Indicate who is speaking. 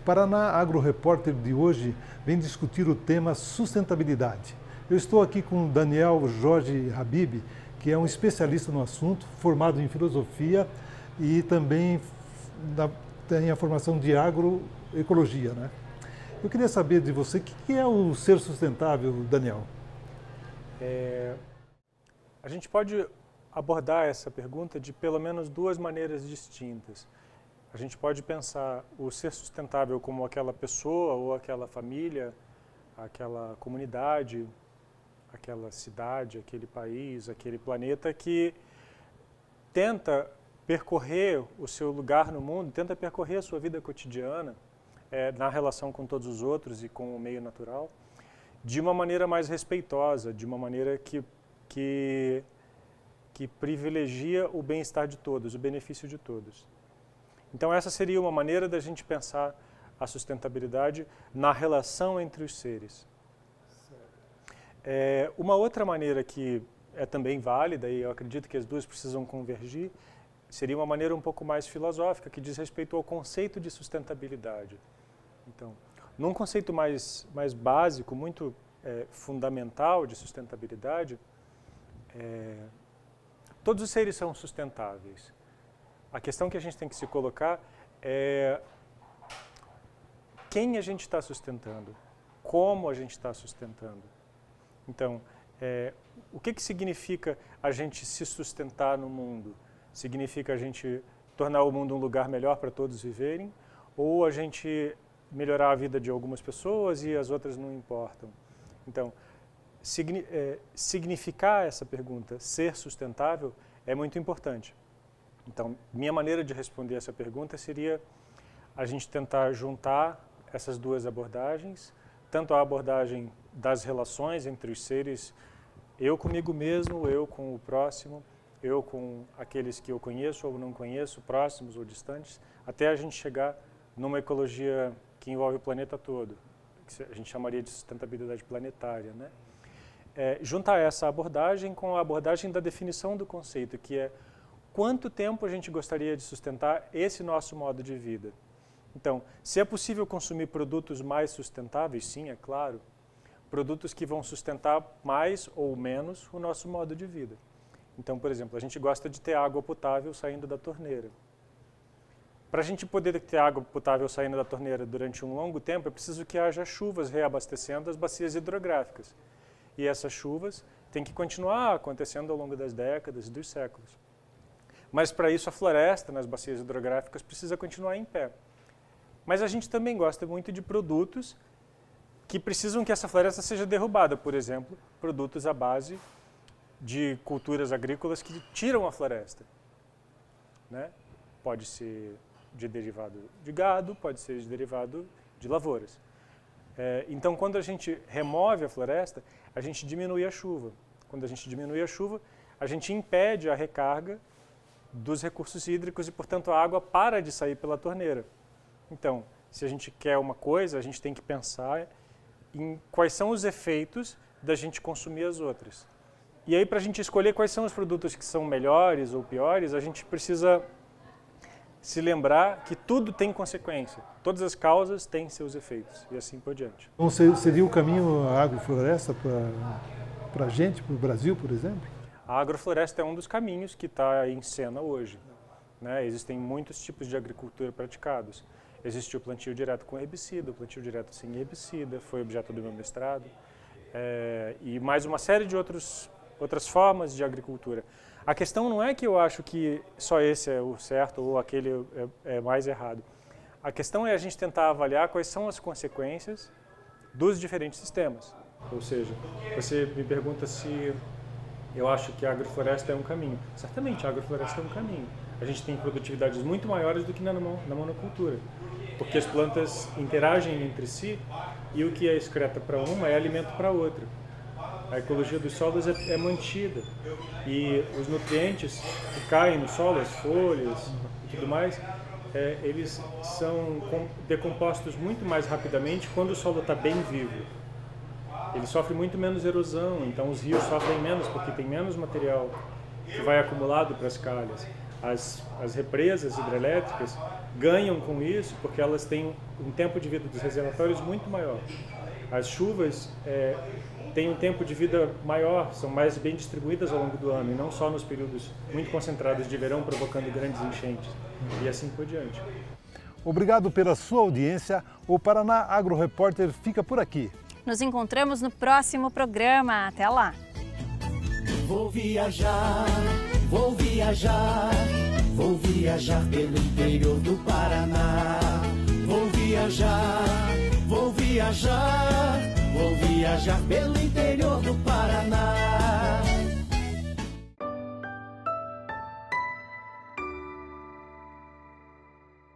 Speaker 1: Paraná Agro Repórter de hoje vem discutir o tema sustentabilidade. Eu estou aqui com Daniel Jorge Habib, que é um especialista no assunto, formado em filosofia e também tem a formação de agroecologia, né? Eu queria saber de você, o que é o ser sustentável, Daniel?
Speaker 2: A gente pode abordar essa pergunta de pelo menos duas maneiras distintas. A gente pode pensar o ser sustentável como aquela pessoa ou aquela família, aquela comunidade, aquela cidade, aquele país, aquele planeta que tenta percorrer o seu lugar no mundo, tenta percorrer a sua vida cotidiana, na relação com todos os outros e com o meio natural, de uma maneira mais respeitosa, de uma maneira que privilegia o bem-estar de todos, o benefício de todos. Então essa seria uma maneira da gente pensar a sustentabilidade na relação entre os seres. Uma outra maneira que é também válida, e eu acredito que as duas precisam convergir, seria uma maneira um pouco mais filosófica, que diz respeito ao conceito de sustentabilidade. Então, num conceito mais básico, muito fundamental de sustentabilidade, todos os seres são sustentáveis. A questão que a gente tem que se colocar é quem a gente está sustentando, como a gente está sustentando. Então, o que significa a gente se sustentar no mundo? Significa a gente tornar o mundo um lugar melhor para todos viverem? Ou a gente melhorar a vida de algumas pessoas e as outras não importam? Então, significar essa pergunta, ser sustentável, é muito importante. Então, minha maneira de responder essa pergunta seria a gente tentar juntar essas duas abordagens, tanto a abordagem das relações entre os seres, eu comigo mesmo, eu com o próximo, eu com aqueles que eu conheço ou não conheço, próximos ou distantes, até a gente chegar numa ecologia que envolve o planeta todo, que a gente chamaria de sustentabilidade planetária, né? Juntar essa abordagem com a abordagem da definição do conceito, que é quanto tempo a gente gostaria de sustentar esse nosso modo de vida. Então, se é possível consumir produtos mais sustentáveis, sim, é claro, produtos que vão sustentar mais ou menos o nosso modo de vida. Então, por exemplo, a gente gosta de ter água potável saindo da torneira. Para a gente poder ter água potável saindo da torneira durante um longo tempo, é preciso que haja chuvas reabastecendo as bacias hidrográficas. E essas chuvas têm que continuar acontecendo ao longo das décadas e dos séculos. Mas para isso a floresta nas bacias hidrográficas precisa continuar em pé. Mas a gente também gosta muito de produtos que precisam que essa floresta seja derrubada. Por exemplo, produtos à base de culturas agrícolas que tiram a floresta, né? Pode ser de derivado de gado, pode ser de derivado de lavouras. Então, quando a gente remove a floresta, a gente diminui a chuva. Quando a gente diminui a chuva, a gente impede a recarga dos recursos hídricos e, portanto, a água para de sair pela torneira. Então, se a gente quer uma coisa, a gente tem que pensar em quais são os efeitos da gente consumir as outras. E aí, para a gente escolher quais são os produtos que são melhores ou piores, a gente precisa se lembrar que tudo tem consequência. Todas as causas têm seus efeitos e assim por diante.
Speaker 1: Então, seria o caminho a agrofloresta para a gente, para o Brasil, por exemplo?
Speaker 2: A agrofloresta é um dos caminhos que está em cena hoje, né? Existem muitos tipos de agricultura praticados. Existe o plantio direto com herbicida, o plantio direto sem herbicida, foi objeto do meu mestrado, e mais uma série de outras formas de agricultura. A questão não é que eu acho que só esse é o certo ou aquele é mais errado. A questão é a gente tentar avaliar quais são as consequências dos diferentes sistemas. Ou seja, você me pergunta se eu acho que a agrofloresta é um caminho. Certamente, a agrofloresta é um caminho. A gente tem produtividades muito maiores do que na monocultura, porque as plantas interagem entre si e o que é excreta para uma é alimento para outra. A ecologia dos solos é mantida e os nutrientes que caem no solo, as folhas e tudo mais, eles são decompostos muito mais rapidamente quando o solo está bem vivo. Ele sofre muito menos erosão, então os rios sofrem menos porque tem menos material que vai acumulado para as calhas. As represas hidrelétricas ganham com isso porque elas têm um tempo de vida dos reservatórios muito maior. As chuvas têm um tempo de vida maior, são mais bem distribuídas ao longo do ano e não só nos períodos muito concentrados de verão, provocando grandes enchentes e assim por diante.
Speaker 1: Obrigado pela sua audiência. O Paraná Agro Repórter fica por aqui.
Speaker 3: Nos encontramos no próximo programa. Até lá!
Speaker 4: Vou viajar, vou viajar, vou viajar pelo interior do Paraná. Vou viajar, vou viajar, vou viajar pelo interior do Paraná.